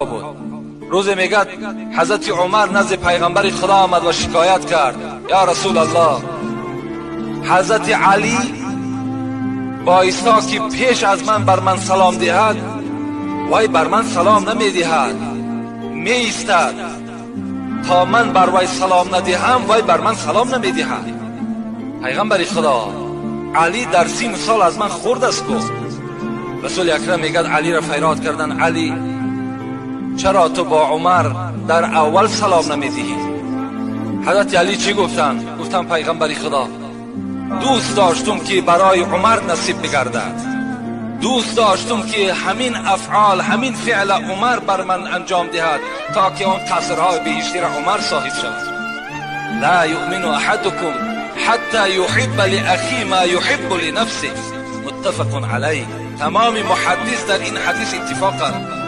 بود. روزی میگد حضرت عمر نزد پیغمبر خدا آمد و شکایت کرد: یا رسول الله، حضرت علی بایستا که پیش از من بر من سلام دهد، وای بر من سلام نمیدهد، می ایستد تا من بر وی سلام ندهم، وای بر من سلام نمیدهد. پیغمبر خدا: علی در 30 سال از من خورد است. گفت رسول اکرم میگد علی را فریاد کردن: علی، چرا تو با عمر در اول سلام نمیدهی؟ حضرت علی چی گفتن؟ گفتن پیغمبر خدا، دوست داشتم که برای عمر نصیب بگردد، دوست داشتم که همین افعال، همین فعل عمر بر من انجام دهد تا که اون قصرهای بهشتی را عمر صاحب شود. لا یؤمن احدکم حتی یحب لاخی ما یحب لنفسه، متفق علیه. تمام محدث در این حدیث اتفاق کرد.